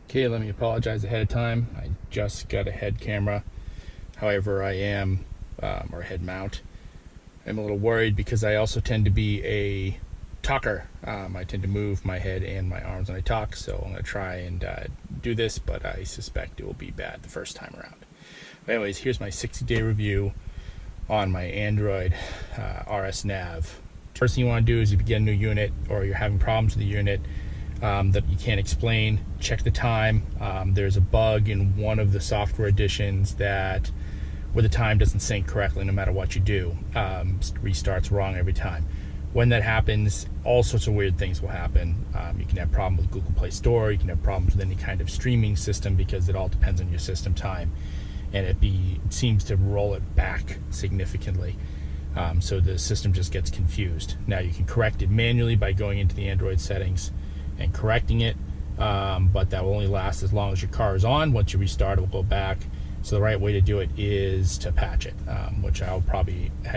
Okay, let me apologize ahead of time. I just got a head camera. However, I am, or head mount. I'm a little worried because I also tend to be a talker. I tend to move my head and my arms when I talk, so I'm going to try and do this, but I suspect it will be bad the first time around. But anyways, here's my 60-day review on my Android RSnav. First thing you want to do is if you get a new unit or you're having problems with the unit that you can't explain, check the time. There's a bug in one of the software editions that where the time doesn't sync correctly no matter what you do. Restarts wrong every time. When that happens, all sorts of weird things will happen. You can have problems with Google Play Store, you can have problems with any kind of streaming system because it all depends on your system time, and it seems to roll it back significantly. So the system just gets confused. Now you can correct it manually by going into the Android settings and correcting it, but that will only last as long as your car is on. Once you restart, it will go back. So the right way to do it is to patch it, which I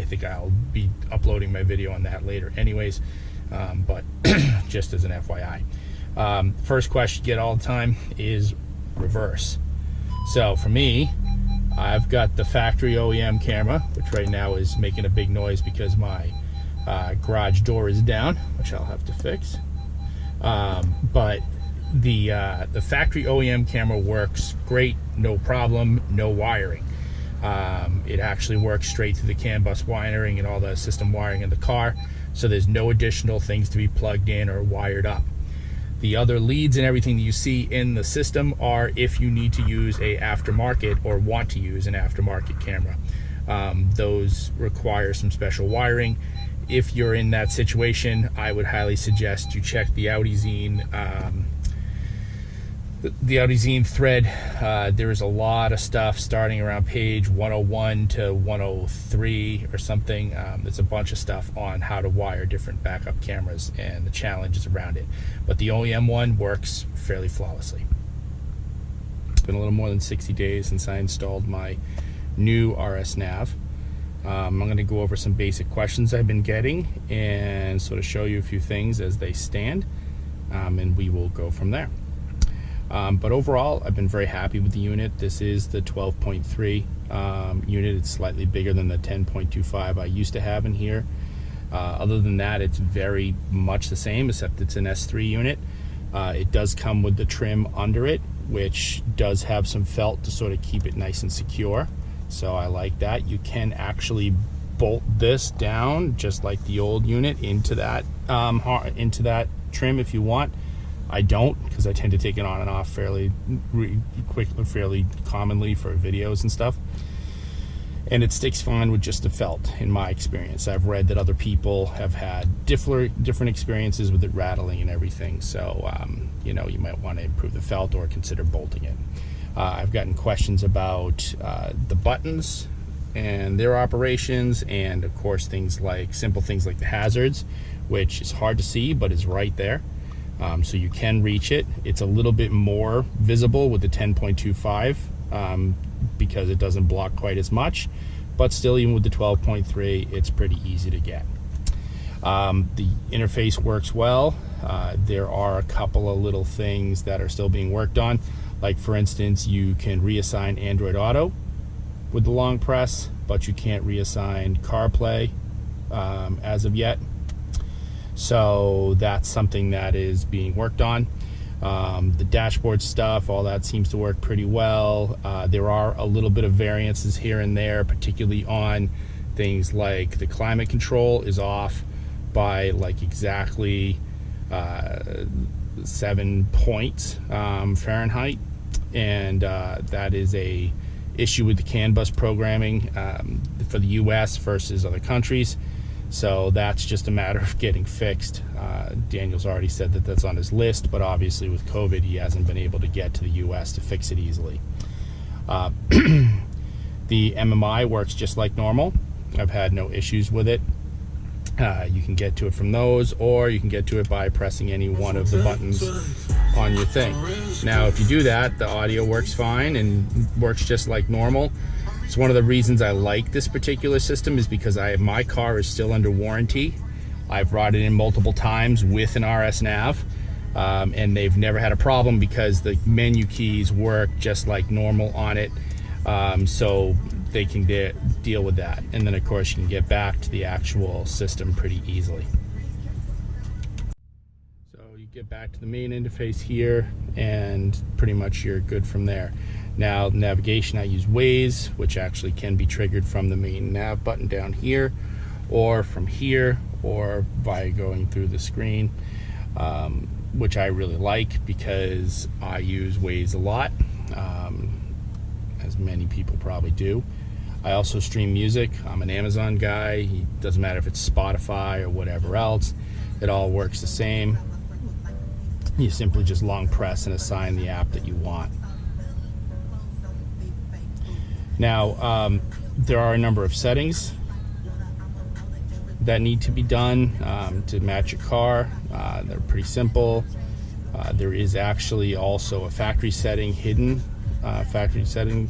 think I'll be uploading my video on that later anyways, but just as an FYI. First question you get all the time is reverse. So for me, I've got the factory OEM camera, which right now is making a big noise because my garage door is down, which I'll have to fix. But the factory OEM camera works great, no problem, no wiring. It actually works straight through the CAN bus wiring and all the system wiring in the car, so there's no additional things to be plugged in or wired up. The other leads and everything that you see in the system are if you need to use a aftermarket or want to use an aftermarket camera. Those require some special wiring. If you're in that situation, I would highly suggest you check the AudiZine thread. There is a lot of stuff starting around page 101 to 103 or something. There's a bunch of stuff on how to wire different backup cameras and the challenges around it. But the OEM one works fairly flawlessly. It's been a little more than 60 days since I installed my new RSnav. I'm going to go over some basic questions I've been getting and sort of show you a few things as they stand, and we will go from there. But overall, I've been very happy with the unit. This is the 12.3 unit. It's slightly bigger than the 10.25 I used to have in here. Other than that, it's very much the same, except it's an S3 unit. It does come with the trim under it, which does have some felt to sort of keep it nice and secure. So I like that. You can actually bolt this down just like the old unit into that trim if you want. I don't, because I tend to take it on and off fairly quickly, fairly commonly for videos and stuff. And it sticks fine with just the felt, in my experience. I've read that other people have had different experiences with it rattling and everything. So, you know, you might want to improve the felt or consider bolting it. I've gotten questions about the buttons and their operations, and of course simple things like the hazards, which is hard to see but is right there. So you can reach it. It's a little bit more visible with the 10.25 because it doesn't block quite as much, but still, even with the 12.3, it's pretty easy to get. The interface works well. There are a couple of little things that are still being worked on. Like, for instance, you can reassign Android Auto with the long press, but you can't reassign CarPlay as of yet. So that's something that is being worked on. The dashboard stuff, all that seems to work pretty well. There are a little bit of variances here and there, particularly on things like the climate control is off by like exactly 7 points Fahrenheit, and that is a issue with the CAN bus programming for the US versus other countries. So that's just a matter of getting fixed. Daniel's already said that that's on his list, but obviously with COVID he hasn't been able to get to the US to fix it easily. The MMI works just like normal. I've had no issues with it. You can get to it from those, or you can get to it by pressing any one of the buttons on your thing. Now, if you do that, the audio works fine and works just like normal. It's one of the reasons I like this particular system, is because my car is still under warranty. I've brought it in multiple times with an RSnav. and they've never had a problem because the menu keys work just like normal on it. So they can deal with that. And then of course you can get back to the actual system pretty easily. So you get back to the main interface here and pretty much you're good from there. Now navigation, I use Waze, which actually can be triggered from the main nav button down here, or from here, or by going through the screen, which I really like because I use Waze a lot, as many people probably do. I also stream music. I'm an Amazon guy. It doesn't matter if it's Spotify or whatever else. It all works the same. You simply just long press and assign the app that you want. Now, there are a number of settings that need to be done to match your car. They're pretty simple. There is actually also a factory setting hidden. Factory setting.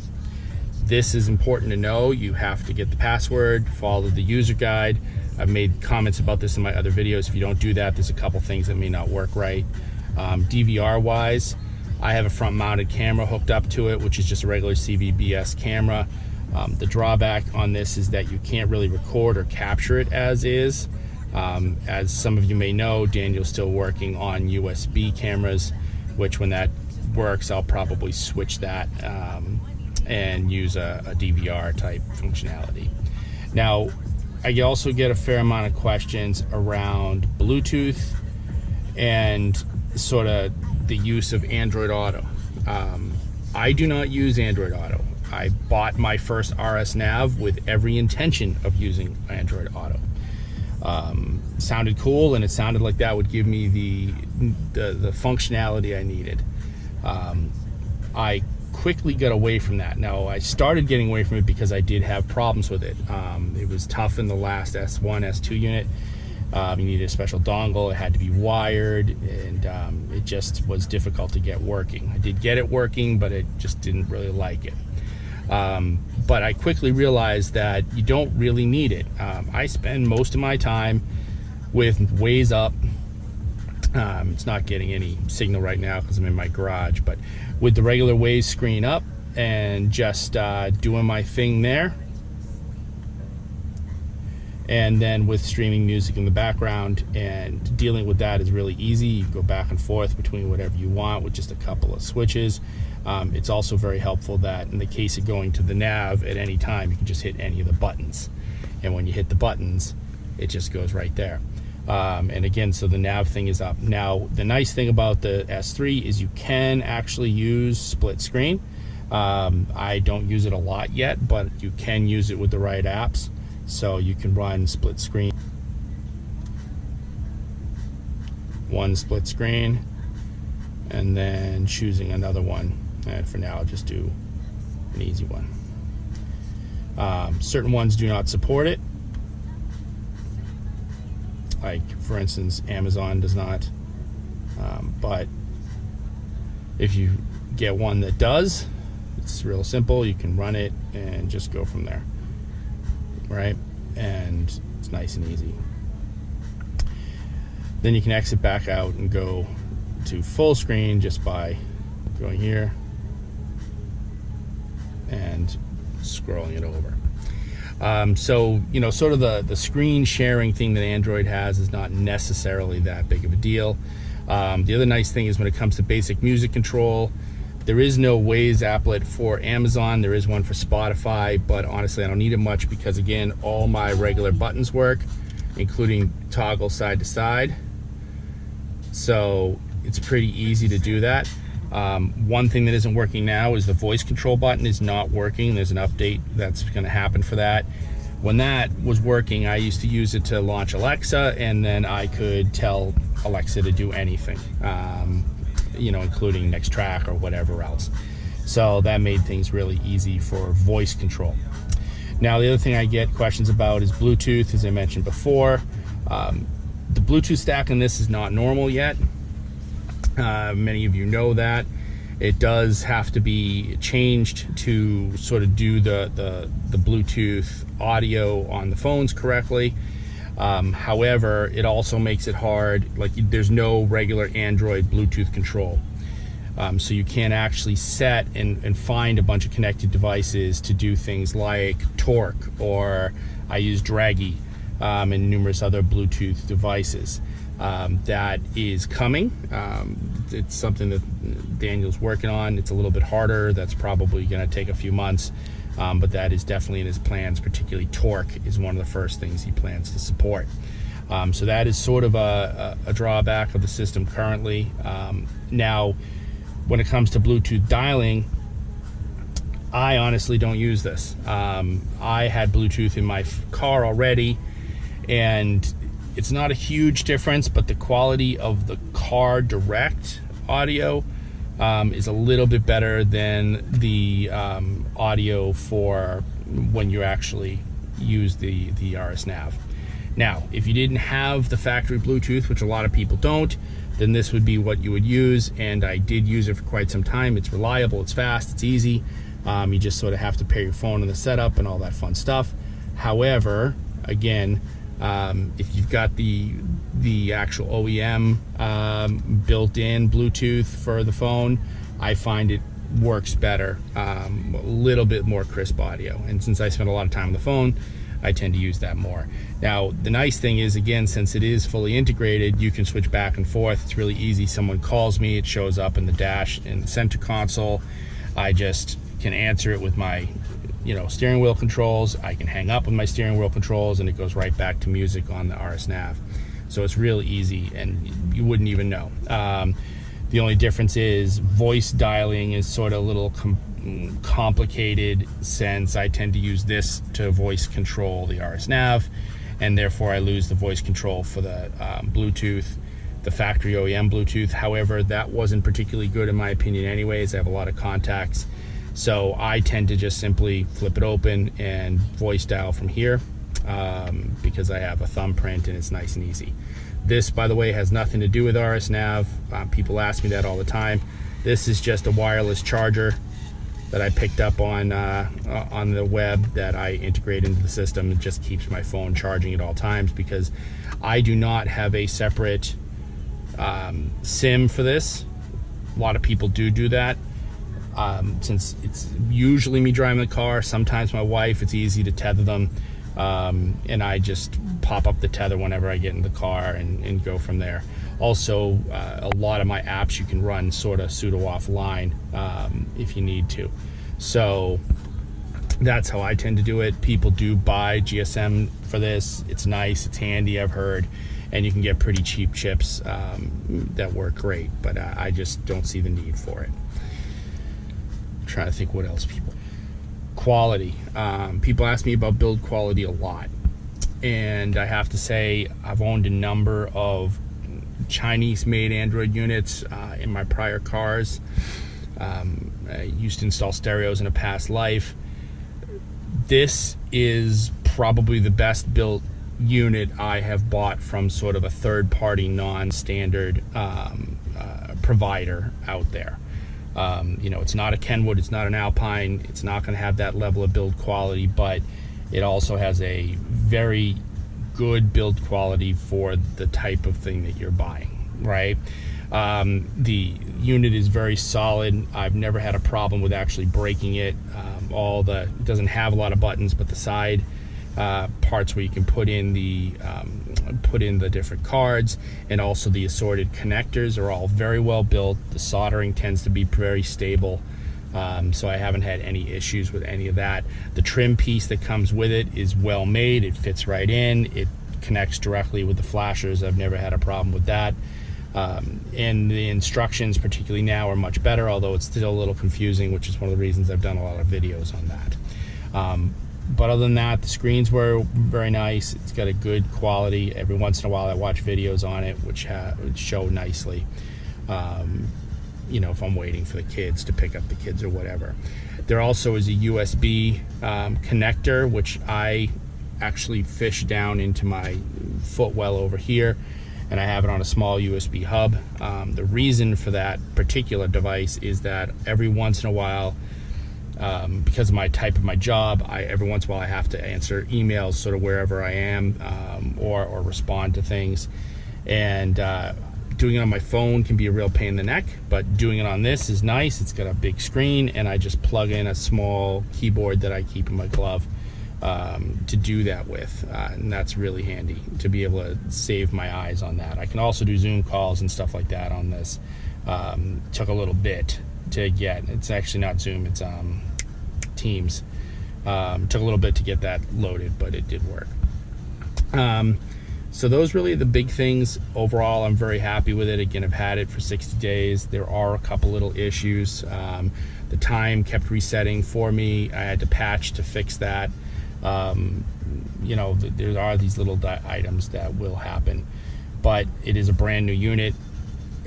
This is important to know. You have to get the password, follow the user guide. I've made comments about this in my other videos. If you don't do that, there's a couple things that may not work right. DVR wise, I have a front mounted camera hooked up to it, which is just a regular CVBS camera. The drawback on this is that you can't really record or capture it as is. As some of you may know, Daniel's still working on USB cameras, which when that works, I'll probably switch that and use a DVR type functionality. Now, I also get a fair amount of questions around Bluetooth and sort of the use of Android Auto. I do not use Android Auto. I bought my first RSnav with every intention of using Android Auto. Sounded cool, and it sounded like that would give me the functionality I needed. I quickly got away from that. Now, I started getting away from it because I did have problems with it. It was tough in the last S1, S2 unit. You needed a special dongle, it had to be wired, and it just was difficult to get working. I did get it working, but it just didn't really like it. But I quickly realized that you don't really need it. I spend most of my time with Waze up. It's not getting any signal right now because I'm in my garage, but with the regular Waze screen up and just doing my thing there, and then with streaming music in the background, and dealing with that is really easy. You can go back and forth between whatever you want with just a couple of switches. It's also very helpful that in the case of going to the nav at any time, you can just hit any of the buttons, and when you hit the buttons, it just goes right there. And again, so the nav thing is up. Now, the nice thing about the S3 is you can actually use split screen. I don't use it a lot yet, but you can use it with the right apps. So you can run split screen, one split screen, and then choosing another one. And for now, I'll just do an easy one. Certain ones do not support it. Like, for instance, Amazon does not. But if you get one that does, it's real simple. You can run it and just go from there. Right? And it's nice and easy. Then you can exit back out and go to full screen just by going here and scrolling it over. So, you know, sort of the screen sharing thing that Android has is not necessarily that big of a deal. The other nice thing is when it comes to basic music control, there is no Waze applet for Amazon. There is one for Spotify, but honestly, I don't need it much because, again, all my regular buttons work, including toggle side to side. So it's pretty easy to do that. One thing that isn't working now is the voice control button is not working. There's an update that's going to happen for that. When that was working, I used to use it to launch Alexa, and then I could tell Alexa to do anything, you know, including next track or whatever else. So that made things really easy for voice control. Now, the other thing I get questions about is Bluetooth, as I mentioned before. The Bluetooth stack on this is not normal yet. Many of you know that. It does have to be changed to sort of do the Bluetooth audio on the phones correctly. However, it also makes it hard, like there's no regular Android Bluetooth control. So you can't actually set and find a bunch of connected devices to do things like torque, or I use Draggy, and numerous other Bluetooth devices. That is coming. It's something that Daniel's working on. It's a little bit harder. That's probably going to take a few months, but that is definitely in his plans. Particularly torque is one of the first things he plans to support. So that is sort of a drawback of the system currently. Now, when it comes to Bluetooth dialing, I honestly don't use this. I had Bluetooth in my car already, and it's not a huge difference, but the quality of the car direct audio is a little bit better than the audio for when you actually use the RSnav. Now, if you didn't have the factory Bluetooth, which a lot of people don't, then this would be what you would use, and I did use it for quite some time. It's reliable, it's fast, it's easy. You just sort of have to pair your phone in the setup and all that fun stuff. However, again, if you've got the actual OEM built-in Bluetooth for the phone, I find it works better, a little bit more crisp audio. And since I spend a lot of time on the phone, I tend to use that more. Now, the nice thing is, again, since it is fully integrated, you can switch back and forth. It's really easy. Someone calls me, it shows up in the dash in the center console. I just can answer it with my steering wheel controls. I can hang up with my steering wheel controls, and it goes right back to music on the RSnav. So it's really easy, and you wouldn't even know. The only difference is voice dialing is sort of a little complicated, since I tend to use this to voice control the RSnav, and therefore I lose the voice control for the Bluetooth, the factory OEM Bluetooth. However, that wasn't particularly good in my opinion anyways. I have a lot of contacts, so I tend to just simply flip it open and voice dial from here, because I have a thumbprint and it's nice and easy. This, by the way, has nothing to do with RSnav. People ask me that all the time. This is just a wireless charger that I picked up on the web that I integrate into the system. It just keeps my phone charging at all times, because I do not have a separate SIM for this. A lot of people do that. Since it's usually me driving the car, sometimes my wife, it's easy to tether them, and I just pop up the tether whenever I get in the car and go from there. Also, a lot of my apps you can run sort of pseudo offline if you need to. So that's how I tend to do it. People do buy GSM for this. It's nice, it's handy, I've heard, and you can get pretty cheap chips that work great, but I just don't see the need for it. I'm trying to think what else people. Quality. People ask me about build quality a lot, and I have to say I've owned a number of Chinese-made Android units in my prior cars. I used to install stereos in a past life. This is probably the best built unit I have bought from sort of a third-party, non-standard provider out there. It's not a Kenwood, it's not an Alpine, it's not going to have that level of build quality, but it also has a very good build quality for the type of thing that you're buying, right? The unit is very solid. I've never had a problem with actually breaking it. It doesn't have a lot of buttons, but the side parts where you can put in the different cards, and also the assorted connectors, are all very well built. The soldering tends to be very stable, so I haven't had any issues with any of that. The trim piece that comes with it is well made. It fits right in. It connects directly with the flashers. I've never had a problem with that. And the instructions, particularly now, are much better, although it's still a little confusing, which is one of the reasons I've done a lot of videos on that. But other than that, the screens were very nice. It's got a good quality. Every once in a while I watch videos on it which show nicely, if I'm waiting for the kids to pick up the kids or whatever. There also is a USB connector, which I actually fish down into my footwell over here, and I have it on a small USB hub. The reason for that particular device is that every once in a while because of my type of my job, every once in a while I have to answer emails sort of wherever I am, or respond to things. And doing it on my phone can be a real pain in the neck, but doing it on this is nice. It's got a big screen, and I just plug in a small keyboard that I keep in my glove to do that with, and that's really handy to be able to save my eyes on that. I can also do Zoom calls and stuff like that on this. Took a little bit to get. It's actually not Zoom, it's Teams. Took a little bit to get that loaded, but it did work. So those really are the big things. Overall, I'm very happy with it. Again, I've had it for 60 days. There are a couple little issues. The time kept resetting for me. I had to patch to fix that. You know, there are these little items that will happen, but it is a brand new unit,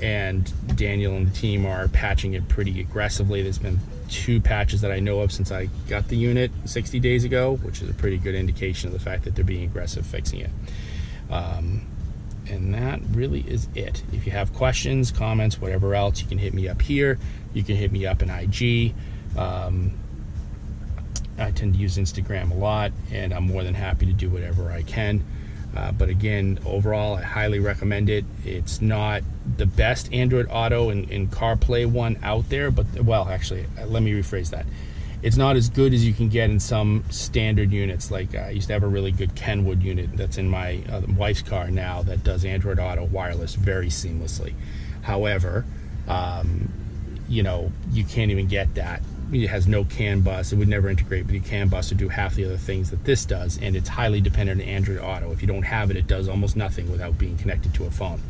and Daniel and the team are patching it pretty aggressively. There's been 2 patches that I know of since I got the unit 60 days ago, which is a pretty good indication of the fact that they're being aggressive fixing it. And that really is it. If you have questions, comments, whatever else, you can hit me up here. You can hit me up in IG. I tend to use Instagram a lot, and I'm more than happy to do whatever I can. But again, overall, I highly recommend it. It's not the best Android Auto and CarPlay one out there, but, well, actually, let me rephrase that. It's not as good as you can get in some standard units. Like, I used to have a really good Kenwood unit that's in my wife's car now that does Android Auto wireless very seamlessly. However, you know, you can't even get that. It has no CAN bus. It would never integrate with your CAN bus or do half the other things that this does, and it's highly dependent on Android Auto. If you don't have it, it does almost nothing without being connected to a phone.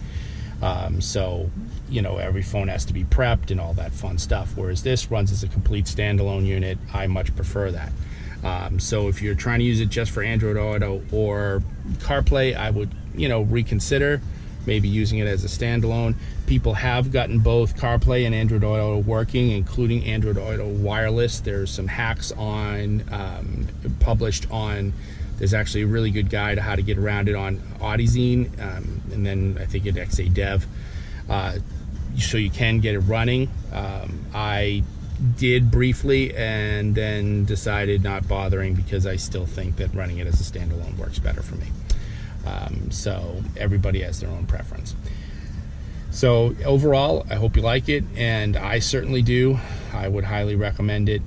So, you know, every phone has to be prepped and all that fun stuff, whereas this runs as a complete standalone unit. I much prefer that. So if you're trying to use it just for Android Auto or CarPlay, I would, you know, reconsider maybe using it as a standalone. People have gotten both CarPlay and Android Auto working, including Android Auto wireless. There's some hacks on published on. There's actually a really good guide on how to get around it on AudiZine, and then I think at XADev, so you can get it running. I did briefly and then decided not bothering because I still think that running it as a standalone works better for me. So everybody has their own preference. So overall, I hope you like it, and I certainly do. I would highly recommend it.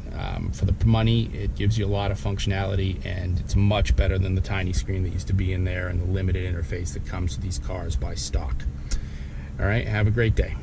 For the money, it gives you a lot of functionality, and it's much better than the tiny screen that used to be in there and the limited interface that comes with these cars by stock. All right, have a great day.